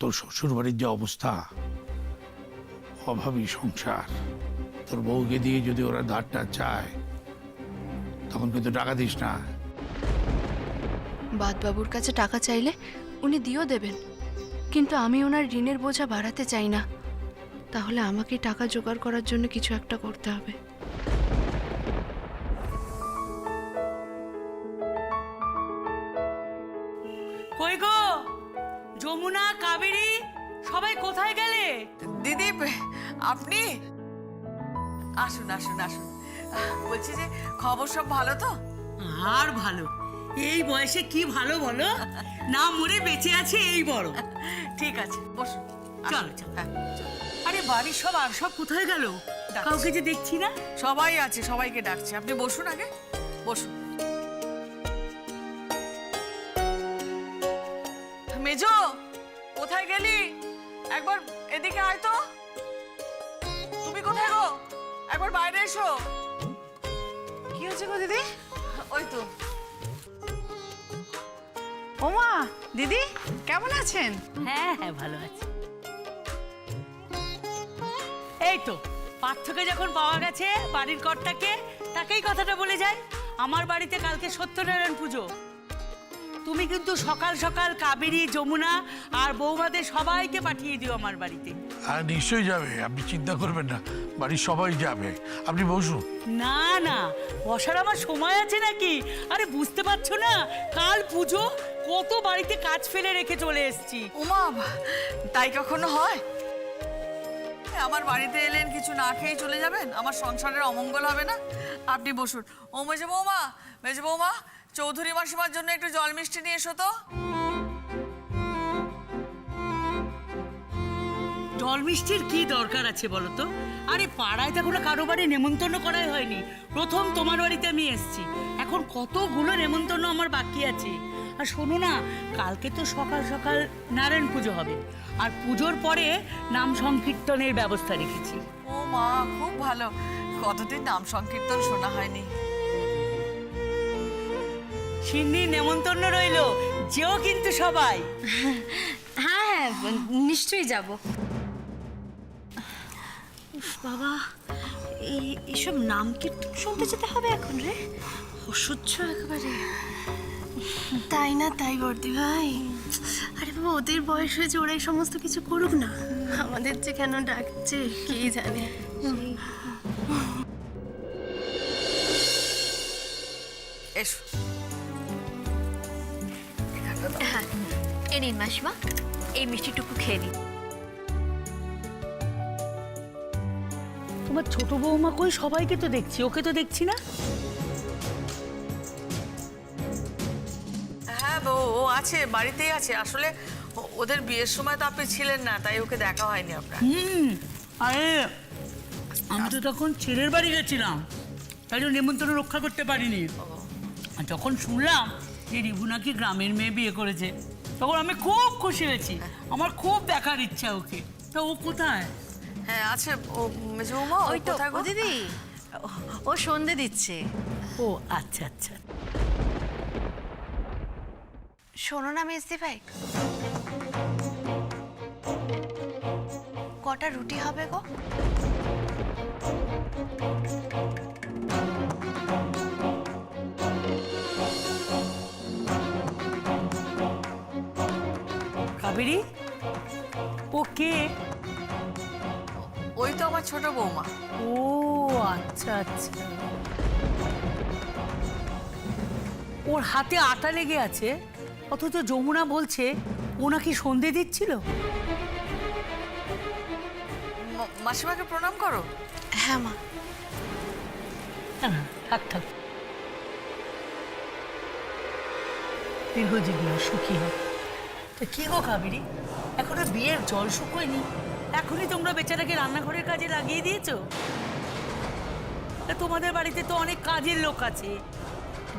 তোর শ্বশুর বাড়ির যে অবস্থা, অভাবী সংসার, তোর বউকে দিয়ে যদি ওরা ধারটা চায় তখন কিন্তু টাকা দিস না। বাদবাবুর কাছে টাকা চাইলে উনি দিয়েও দেবেন, কিন্তু আমি ওনার ঋণের বোঝা বাড়াতে চাই না। তাহলে আমাকে টাকা জোগাড় করার জন্য কিছু একটা করতে হবে। কই গো যমুনা, কাবেরী, সবাই কোথায় গেলে? দিদি আপনি আসুন আসুন আসুন। বলছি যে খবর সব ভালো তো? আর ভালো, এই বয়সে কি ভালো বলো, না মরে বেঁচে আছে এই বড়। ঠিক আছে বসুন। চলো চলো। হ্যাঁ, চলো। আরে বাড়ির সব আর সব কোথায় গেল? ডাকছি। কাউকে যে দেখছি না। সবাই আছে, সবাইকে ডাকছি, আপনি বসুন আগে বসুন। মেজো কোথায় গেলি? একবার এদিকে আয় তো। তুমি কোথায় গো? একবার বাইরে এসো। কি হয়েছে গো দিদি? ওই তো। ওমা দিদি কেমন আছেন? হ্যাঁ হ্যাঁ ভালো আছে। এই তো পার্থকে যখন পাওয়া গেছে বাড়ির কর্তাকে, তাকেই কথাটা বলে যায়। আমার বাড়িতে কালকে সত্যনারায়ণ পুজো। তুমি কিন্তু সকাল সকাল কাবেরী, যমুনা আর বৌমাদের সবাইকে পাঠিয়ে দিও আমার বাড়িতে। আর নিশ্চয়ই যাবে, আপনি চিন্তা করবেন না, বাড়ির সবাই যাবে, আপনি বসুন। না না, বসার আমার সময় আছে নাকি? আরে বুঝতে পারছো না, কাল পুজো, কত বাড়িতে কাজ ফেলে রেখে চলে এসেছি। উমা, তাই কখনো হয়? আমার বাড়িতে এলেন কিছু না খেয়ে চলে যাবেন? আমার সংসারের অমঙ্গল হবে না? আপনি বসুন। ও মেজো বৌমা, মেজো বৌমা, চৌধুরী মাসিমার জন্য একটু জল মিষ্টি নিয়ে এসো তো। জল মিষ্টির কি দরকার আছে বলো তো? আরে পাড়ায় তো কোনো কারো বাড়ি নেমন্তন্ন করাই হয়নি, প্রথম তোমার বাড়িতে আমি এসেছি। এখন কতগুলো নেমন্তন্ন আমার বাকি আছে। আর শোনো না, কালকে তো সকাল সকাল নারায়ণ পুজো হবে, আর পুজোর পরে নাম সংকীর্তনের ব্যবস্থা রেখেছি। ও মা, খুব ভালো। কতদিন নাম সংকীর্তন শোনা হয়নি। সিন্নি নেমন্তন্ন রইলো, যেও কিন্তু সবাই। হ্যাঁ হ্যাঁ নিশ্চয়ই যাব। বাবা, এইসব নাম কীর্তন শুনতে যেতে হবে এখন রে? অসহ্য একেবারে। তাই না তাই বর্দি ভাই? আরে বাবা, ওদের বয়স হয়েছে, ওরা এই সমস্ত কিছু করুক না, আমাদের যে কেন ডাকছে কে জানে। এসো। হ্যাঁ, এ নিন মাসিমা, এই মিষ্টিটুকু খেয়ে নিন। তোমার ছোট বৌমা কই? সবাইকে তো দেখছি, ওকে তো দেখছি না। হ্যাঁ ও আছে, বাড়িতেই আছে। আসলে ওদের বিয়ের সময় তো আপনি ছিলেন না, তাই ওকে দেখা হয়নি আপনার। আরে আমি তো তখন ছেলের বাড়ি গেছিলাম, তাই জন্য নেমন্তন্ন রক্ষা করতে পারিনি। আর যখন শুনলাম যে রিভু নাকি গ্রামের মেয়ে বিয়ে করেছে, তখন আমি খুব খুশি হয়েছি। আমার খুব দেখার ইচ্ছা ওকে। তা ও কোথায়? হ্যাঁ আছে ও। মেজো বৌমা ওই তো কোথায় গো? ও দিদি, ও সন্ধে দিচ্ছে। ও আচ্ছা আচ্ছা। শোনো না মেজদি ভাই, কটা রুটি হবে গো? কাবেরী, ও কে? ওই তো আমার ছোট বৌমা। ও আচ্ছা আচ্ছা। ওর হাতে আটা লেগে আছে, অথচ যমুনা বলছে ও নাকি সন্ধে দিচ্ছিল। মাসিমাকে প্রণাম করো। হ্যাঁ মা। থাক থাক, দীর্ঘজীবী হোক, সুখী হোক। তা কি গো কাবেরী, এখনো বিয়ের জল শুকোয়নি, এখনই তোমরা বেচারাকে রান্নাঘরের কাজে লাগিয়ে দিয়েছো? তা তোমাদের বাড়িতে তো অনেক কাজের লোক আছে,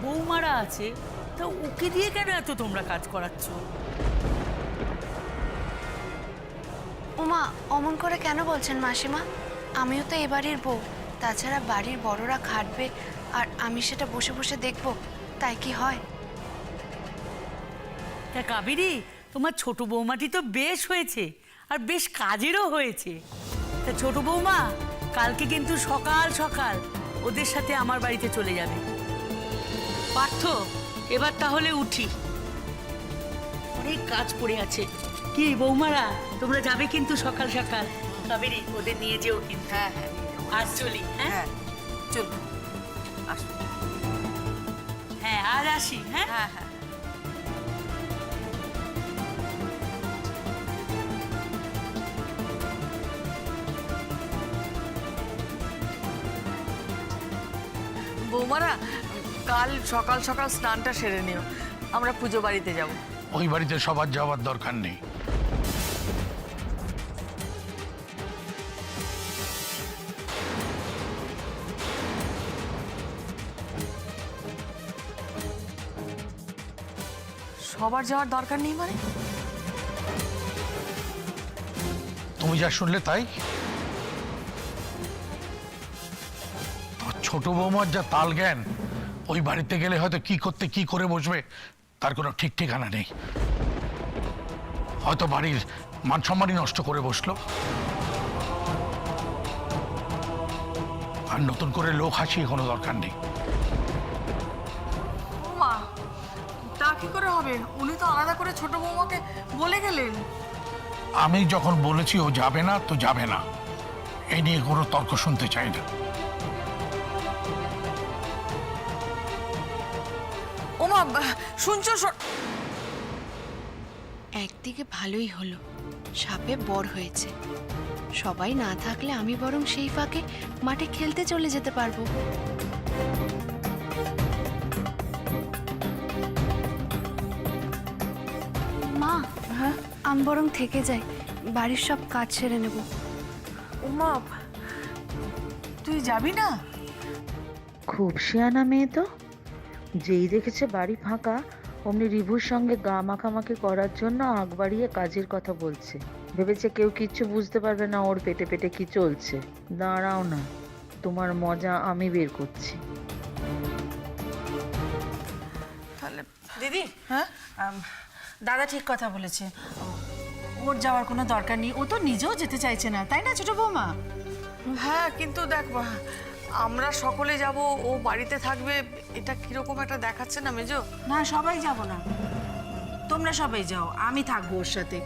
বৌমারা আছে, তা ওকে দিয়ে কেন এত তোমরা কাজ করাচ্ছ? ওমা, অমন করে কেন বলছেন মাসিমা? আমিও তো এবারের বউ, তাছাড়া বাড়ির বড়রা খাটবে আর আমি সেটা বসে বসে দেখব, তাই কি হয়? তা কাবেরী, তোমার ছোট বৌমাটি তো বেশ হয়েছে, আর বেশ কাজেরও হয়েছে। তা ছোট বৌমা, কালকে কিন্তু সকাল সকাল ওদের সাথে আমার বাড়িতে চলে যাবে। পার্থ, এবার তাহলে উঠি, অনেক কাজ পড়ে আছে। কি বৌমারা, তোমরা যাবে কিন্তু সকাল সকাল। কাবেরী, ওদের নিয়ে যেও কিন্তু। হ্যাঁ হ্যাঁ আজ চলি। হ্যাঁ হ্যাঁ চলো আসো। হ্যাঁ, আজ আসি। হ্যাঁ হ্যাঁ হ্যাঁ বৌমারা, কাল সকাল সকাল স্নানটা সেরে নিও, আমরা পুজো বাড়িতে যাব। ওই বাড়িতে সবার যাওয়ার দরকার নেই। সবার যাওয়ার দরকার নেই মানে? তুমি যা শুনলে তাই? তোমার ছোট বৌমার যা তাল জ্ঞান, ওই বাড়িতে গেলে হয়তো কি করতে কি করে বসবে তার কোনো ঠিক ঠিকানা নেই। হয়তো বাড়ির মান সম্মানই নষ্ট করে বসলো, আর নতুন করে লোক হাসিয়ে কোনো দরকার নেই। মা, তা কি করে হবে? উনি তো আলাদা করে ছোট বৌমাকে বলে গেলেন। আমি যখন বলেছি ও যাবে না তো যাবে না, এই নিয়ে কোনো তর্ক শুনতে চাই না। ওমা, শুনছো? একদিকে ভালোই হলো, সাপে বর হয়েছে। সবাই না থাকলে আমি বরং সেই ফাঁকে মাঠে খেলতে চলে যেতে পারবো। মা, আমি বরং থেকে যাই, বাড়ির সব কাজ সেরে নেব। ওমা, তুই যাবি না? খুব শিয়ানা মেয়ে তো, যেই দেখেছে বাড়ি ফাঁকা অমনি রিভুর সঙ্গে গা মাখামাখি করার জন্য আগ বাড়িয়ে কাজের কথা বলছে। ভেবেছে কেউ কিচ্ছু বুঝতে পারবে না ওর পেটে পেটে কি চলছে। দাঁড়াও না, তোমার মজা আমি বের করছি। তাহলে দিদি, হ্যাঁ, দাদা ঠিক কথা বলেছে। ওর যাওয়ার কোনো দরকার নেই, ও তো নিজেও যেতে চাইছে না, তাই না ছোট বৌমা? হ্যাঁ, কিন্তু দেখ বা, আমরা সকলে যাব, ও বাড়িতে থাকবে, এটা কিরকম একটা দেখাচ্ছে না মেজো? না, সবাই যাব না, তোমরা সবাই যাও, আমি থাকবো ওর সাথে।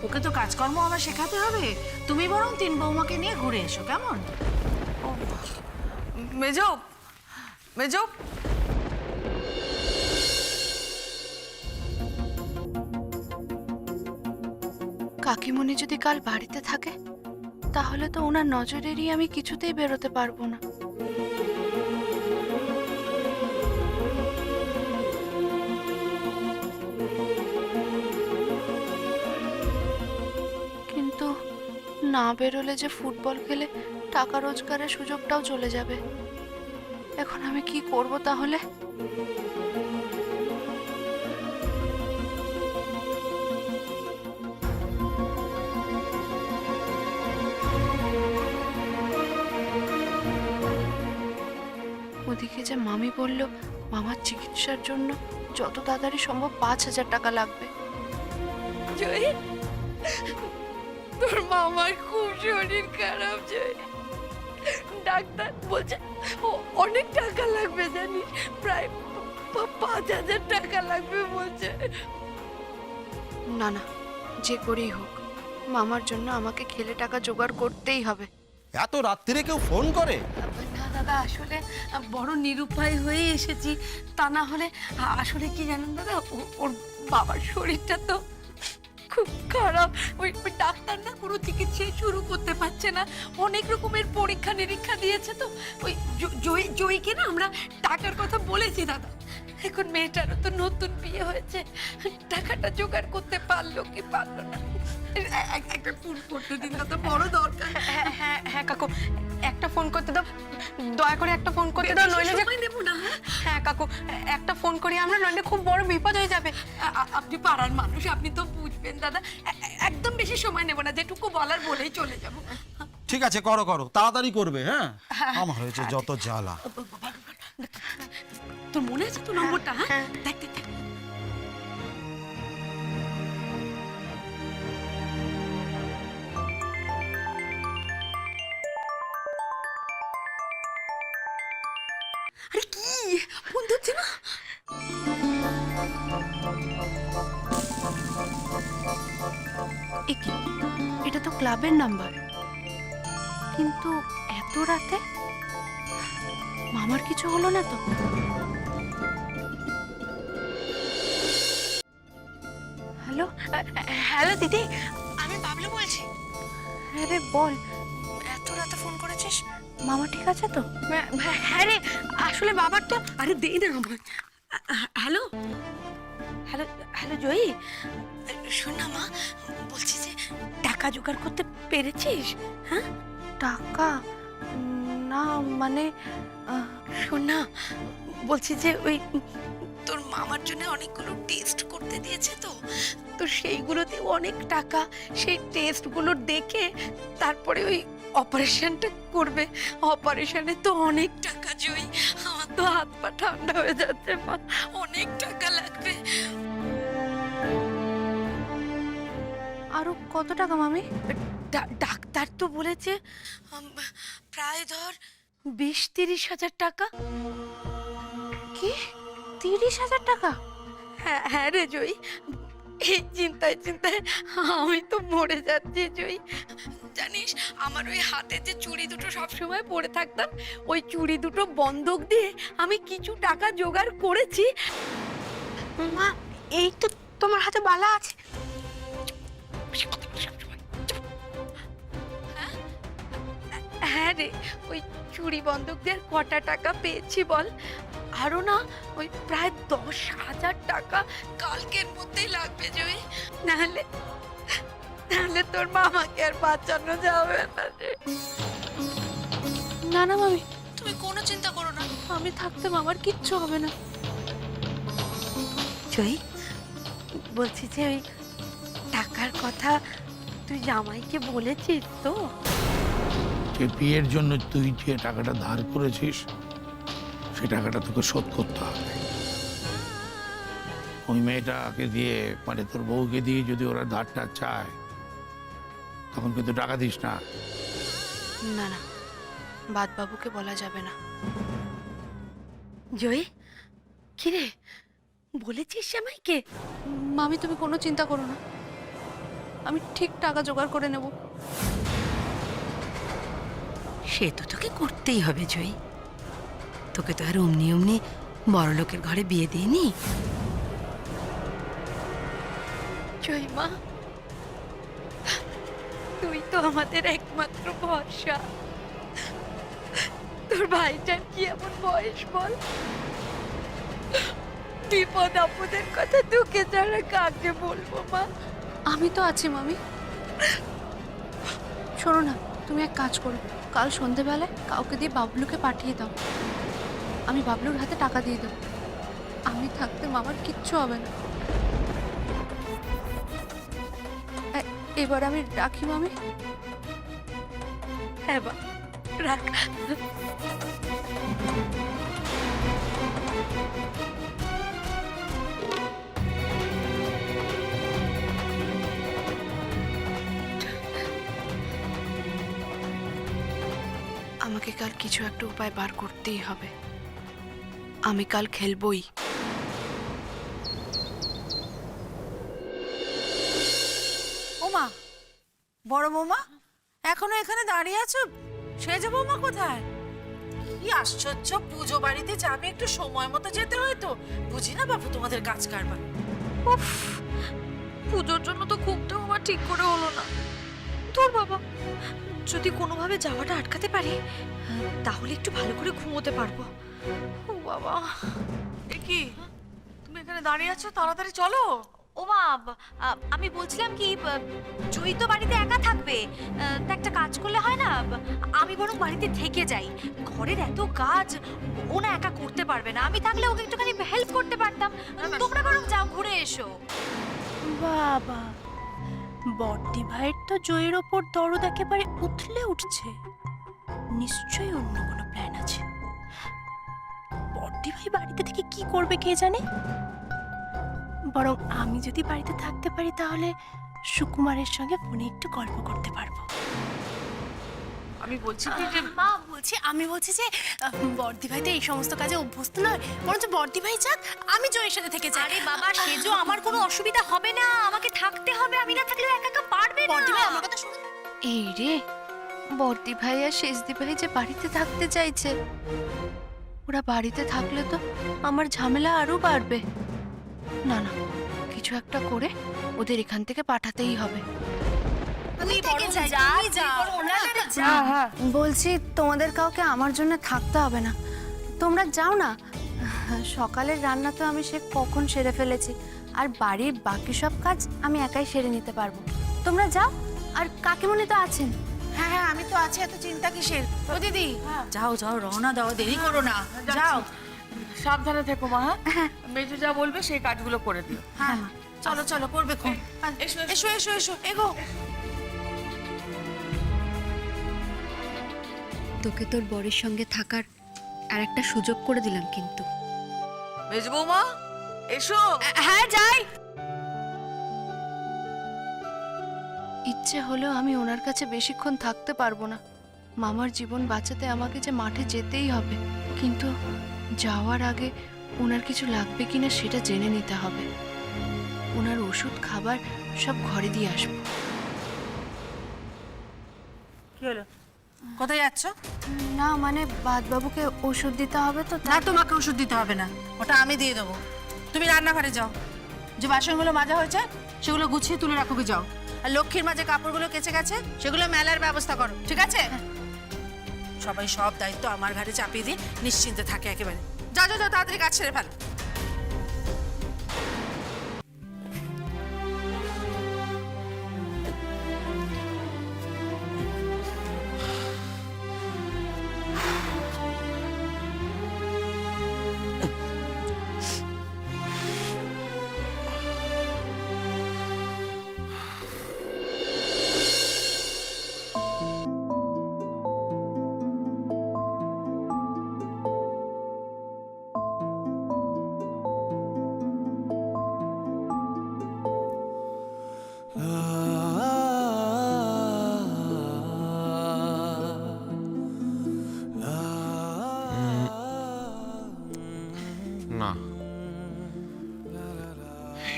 ওকে তো কাজকর্ম আমার শেখাতে হবে। তুমি বরং তিন বৌমাকে নিয়ে ঘুরে এসো, কেমন? মেজো, মেজো, কাকিমণি যদি কাল বাড়িতে থাকে তাহলে তো ওনার নজর এড়িয়ে আমি কিছুতেই বেরোতে পারবো না। কিন্তু না বেরোলে যে ফুটবল খেলে টাকা রোজগারের সুযোগটাও চলে যাবে। এখন আমি কি করব তাহলে? ওদিকে যে মামি বলল মামার চিকিৎসার জন্য যত তাড়াতাড়ি সম্ভব 5,000 টাকা লাগবে। জয়, তোর মামার খুব শরীর খারাপ জয়। ডাক্তার বলছে অনেক টাকা লাগবে, জানিস, প্রায় 5,000 টাকা লাগবে বলছে। না না, যে করেই হোক মামার জন্য আমাকে খেলে টাকা জোগাড় করতেই হবে। এত রাত্রিরে কেউ ফোন করে? না দাদা, আসলে বড় নিরুপায় হয়ে এসেছি। তা না হলে আসলে কি জানেন দাদা, ওর বাবার শরীরটা তো খুব খারাপ। ওই ডাক্তার না কোনো চিকিৎসা শুরু করতে পারছে না, অনেক রকমের পরীক্ষা নিরীক্ষা দিয়েছে। তো ওই জয়ীকে না আমরা টাকার কথা বলেছি দাদা। এখন মেয়েটারও তো নতুন বিয়ে হয়েছে, টাকাটা জোগাড় করতে পারলো কি পারলো না। একটা ফোন করতে দিন দাদা, বড় দরকার। হ্যাঁ হ্যাঁ কাকু, একটা ফোন করতে দাও, দয়া করে একটা ফোন করতে দাও, নইলে যে নেবো না। হ্যাঁ কাকু, একটা ফোন করি আমরা, নইলে খুব বড় বিপদ হয়ে যাবে। আপনি পাড়ার মানুষ, আপনি তো বুঝবেন দাদা। একদম বেশি সময় নেব না, যেটুকু বলার বলেই চলে যাব। ঠিক আছে, করো করো, তাড়াতাড়ি করবে। হ্যাঁ, আমার হয়েছে যত জ্বালা। তোর মনে আছে তো নম্বরটা? হ্যাঁ দেখ দেখ দেখ। আরে কি ফোন ধরছে না? এ কি, এটা তো ক্লাবের নাম্বার, কিন্তু এত রাতে মামার কিছু হলো না তো? হ্যালো, হ্যালো দিদি, আমি বাবলু বলছি। হ্যাঁ রে বল, এত রাতে ফোন করেছিস, মামা ঠিক আছে তো? হ্যাঁ রে, আসলে বাবার তো, আরে দে না আমার। হ্যালো হ্যালো হ্যালো জয়ী, শোন না মা, বলছি যে টাকা জোগাড় করতে পেরেছিস? হ্যাঁ টাকা না, মানে শোন না, বলছি যে ওই তোর মামার জন্য অনেকগুলো টেস্ট করতে দিয়েছে তো, তো সেইগুলোতে অনেক টাকা, সেই টেস্টগুলো দেখে তারপরে ওই অপারেশনটা করবে। অপারেশনে তো অনেক টাকা জয়ী, আমার তো হাত পা ঠান্ডা হয়ে যাচ্ছে মা, অনেক টাকা লাগবে। আরো কত টাকা মামি? ডাক্তার তো বলেছে প্রায় ধর 20-30 হাজার টাকা। কি 30,000 টাকা? হ্যাঁ রে জয়ী, এই চিন্তায় চিন্তায় আমি তো মরে যাচ্ছি জয়ী। জানিস আমার ওই হাতে যে চুড়ি দুটো সবসময় পরে থাকতাম, ওই চুড়ি দুটো বন্ধক দিয়ে আমি কিছু টাকা জোগাড় করেছি। মা এই তো তোমার হাতে বালা আছে। হ্যাঁ রে, ওই চুরি বন্ধক দিয়ে কটা টাকা পেয়েছি বল? আরো না, ওই প্রায় 10,000 টাকা কালকের মধ্যেই লাগবে জয়ী, নাহলে তোর মামাকে আর বাঁচানো যাবে না রে। না না মামি, তুমি কোনো চিন্তা করো না, আমি থাকতে মামার কিচ্ছু হবে না। জয়ী, বলছি যে ওই টাকার কথা তুই জামাইকে বলেছিস তো? যে বিয়ের জন্য তুই যে টাকাটা ধার করেছিস, সে টাকাটা তোকে শোধ করতে হবে। ওই মেয়েটাকে দিয়ে, মানে তোর বউকে দিয়ে যদি ওরা ধারটা চায়, তখন কিন্তু টাকা দিস না। না না, বাদবাবুকে বলা যাবে না। জয়ী, কিরে বলেছিস জামাইকে? মামি তুমি কোনো চিন্তা করো না, আমি ঠিক টাকা জোগাড় করে নেব। সে তো তোকে করতেই হবে জয়ী, তোকে তো আর অমনি অমনি বড়লোকের ঘরে বিয়ে দিইনি। জয় মা, তুই তো আমাদের একমাত্র ভরসা। তোর ভাইটার কি এমন বয়স বল, বিপদ আপদের কথা তোকে ছাড়া কাকে বলবো মা? আমি তো আছি মামি। শোনো না, তুমি এক কাজ করো, কাল সন্ধেবেলায় কাউকে দিয়ে বাবলুকে পাঠিয়ে দাও, আমি বাবলুর হাতে টাকা দিয়ে দেবো। আমি থাকতে মামার কিচ্ছু হবে না। এবার আমি রাখি মামি। হ্যাঁ বা রাখ। আমাকে কাল কিছু একটা উপায় বার করতেই হবে, আমি কাল খেলবই। ওমা, বড় বৌমা এখনো এখানে দাঁড়িয়ে আছো? সেজ বৌমা কোথায়? কি আশ্চর্য, পুজো বাড়িতে যাবে, একটু সময় মতো যেতে হয় তো। বুঝি না বাবু তোমাদের কাজ কারবার। উফ, পুজোর জন্য তো ঘুমটাও আমার ঠিক করে হলো না। তোর বাবা, যদি কোনোভাবে যাওয়াটা আটকাতে পারি তাহলে একটু ভালো করে ঘুমোতে পারবো। ও বাবা, এ কি, তুমি এখানে দাঁড়িয়ে আছো? তাড়াতাড়ি চলো। ও মা, আমি বলছিলাম কি, জয়ী তো বাড়িতে একা থাকবে, তা একটা কাজ করলে হয় না? আমি বরং বাড়িতে থেকে যাই, ঘরের এত কাজ ও না একা করতে পারবে না, আমি থাকলে ওকে একটুখানি হেল্প করতে পারতাম। তোমরা বরং যাও, ঘুরে এসো। বাবা, বড়দি ভাইয়ের তো জয়ের ওপর দরদ একেবারে উথলে উঠছে, নিশ্চয়ই অন্য কোনো প্ল্যান আছে। বড়দি ভাই বাড়িতে থেকে কি করবে কে জানে। বরং আমি যদি বাড়িতে থাকতে পারি তাহলে সুকুমারের সঙ্গে ফোনে একটু গল্প করতে পারবো। আমি বলছি কি যে মা আমি বলছি যে বর্দি ভাই তো এই সমস্ত কাজে অভ্যস্ত নয়, বরঞ্চ বর্দি ভাই যাক, আমি জয়ের সাথে থেকে যাই। আরে বাবা, সেজো আমার কোনো অসুবিধা হবে না, আমাকে থাকতে হবে, আমি না থাকলে একা একা পারবে না। বর্দি ভাই আমার কথা শুনুন। এই রে, বর্দি ভাই আর শেষদি ভাই যে বাড়িতে থাকতে চাইছে, ওরা বাড়িতে থাকলে তো আমার ঝামেলা আরো বাড়বে। না না, কিছু একটা করে ওদের এখান থেকে পাঠাতেই হবে। আমি থেকে যাই, তুমি যাও। বলছি তোমাদের কাউকে আমার জন্য থাকতে হবে না, তোমরা যাও না। সকালের রান্না তো আমি সে কখন সেরে ফেলেছি, আর বাড়ির বাকি সব কাজ আমি একাই সেরে নিতে পারবো। তোমরা যাও, আর কাকিমণি তো আছেন। হ্যাঁ হ্যাঁ, আমি তো আছি, এত চিন্তা কিসের? ও দিদি, যাও যাও, রওনা দাও, দেরি করো না, যাও। সাবধানে থেকো মা। হ্যাঁ, মেজো যা বলবে সেই কাজগুলো করে দিও। হ্যাঁ চলো চলো, করবে খুব। এসো, এসো এসো এসো, এগো। তোকে তোর বরের সঙ্গে থাকার আর একটা সুযোগ করে দিলাম কিন্তু। মেজ বৌমা এসো। হ্যাঁ যাই। ইচ্ছে হলেও আমি ওনার কাছে বেশিক্ষণ থাকতে পারবো না। মামার জীবন বাঁচাতে আমাকে যে মাঠে যেতেই হবে, কিন্তু যাওয়ার আগে ওনার কিছু লাগবে কিনা সেটা জেনে নিতে হবে। ওনার ওষুধ খাবার সব ঘরে দিয়ে আসবো। কি হলো, কোথায় যাচ্ছ? না মানে বাদবাবুকে ওষুধ দিতে হবে তো। না, তোমাকে ওষুধ দিতে হবে না, ওটা আমি দিয়ে দেবো। তুমি রান্নাঘরে যাও, যে বাসনগুলো মাজা হয়েছে সেগুলো গুছিয়ে তুলে রাখো, যাও। আর লক্ষ্মীর মাঝে কাপড়গুলো কেচে গেছে সেগুলো মেলার ব্যবস্থা করো, ঠিক আছে? সবাই সব দায়িত্ব আমার ঘাড়ে চাপিয়ে দিয়ে নিশ্চিন্তে থাকে একেবারে। যাও যাও যাও, তাড়াতাড়ি কাজ ছেড়ে ফেলো। না,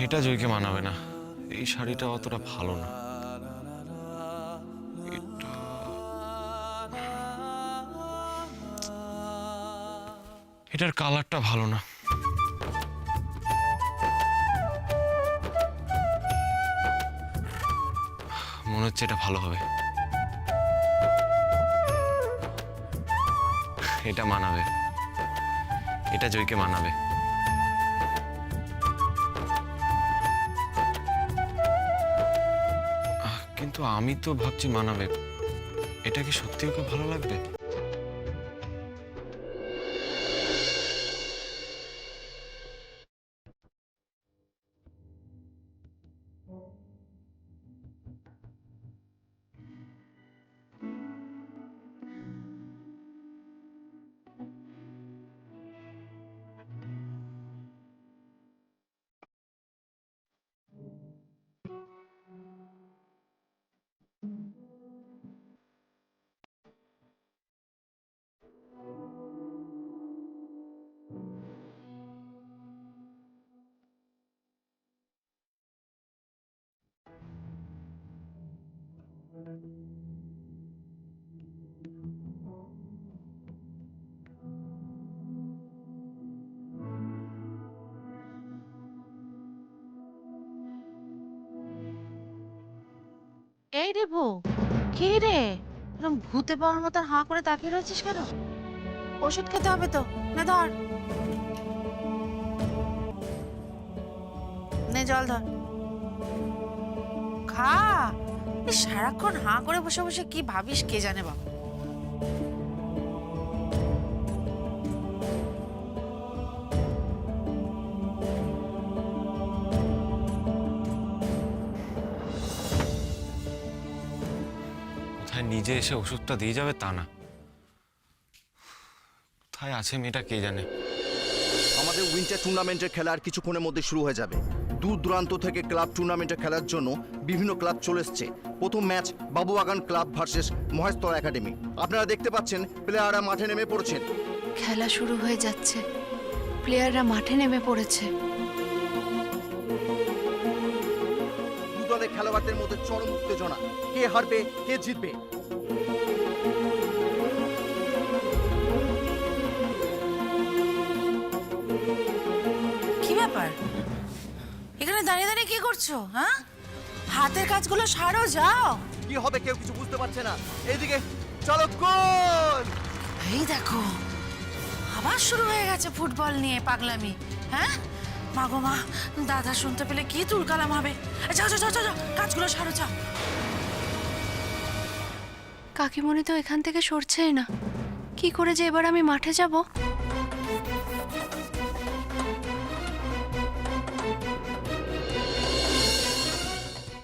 এটা জয়কে মানাবে না। এই শাড়িটা অতটা ভালো না। এটার কালারটা ভালো না। মনে হচ্ছে এটা ভালো হবে। এটা মানাবে, এটা জয়কে মানাবে। কিন্তু আমি তো ভাবছি মানাবে। এটা কি সত্যি ওকে ভালো লাগবে? এই রে বউ, কে রে এরকম ভূতে পাওয়ার মতো হাঁ করে তাকিয়ে রয়েছিস কেন? ওষুধ খেতে হবে তো, না ধর, নে জল ধর, খা। এই সারাক্ষণ হাঁ করে বসে বসে কি ভাবিস কে জানে বাবা। কোথায় নিজে এসে ওষুধটা দিয়ে যাবে তা না, কোথায় আছে মেয়েটা কে জানে। আমার আমাদের উইন্টার টুর্নামেন্টের খেলা আর কিছুক্ষণের মধ্যে শুরু হয়ে যাবে। দূর দূরান্ত থেকে ক্লাব টুর্নামেন্টে খেলার জন্য বিভিন্ন ক্লাব চলে এসছে। প্রথম match Babubagan club versus Maheshtala academy. আপনারা দেখতে পাচ্ছেন প্লেয়াররা মাঠে নেমে পড়ছেন। খেলা শুরু হয়ে যাচ্ছে, প্লেয়াররা মাঠে নেমে পড়েছে। দু দলের খেলোয়াড়দের মধ্যে চরম উত্তেজনা। কে হারবে, কে জিতবে? কি ব্যাপার, এখানে দাঁড়িয়ে দাঁড়িয়ে কি করছো? হ্যাঁ, হাতের কাজগুলো সারো, যাও। কি হবে কেউ কিছু বুঝতে পারছে না। এইদিকে চলো, গোল! এই দেখো, আবার শুরু হয়ে গেছে ফুটবল নিয়ে পাগলামি। হ্যাঁ, মাগো মা, দাদা শুনতে পেলে কি তুলকালাম হবে। যাও যাও যাও যাও, কাজগুলো সারো, যাও। কাকিমণি তো এখান থেকে সরছেই না, কি করে যে এবার আমি মাঠে যাব?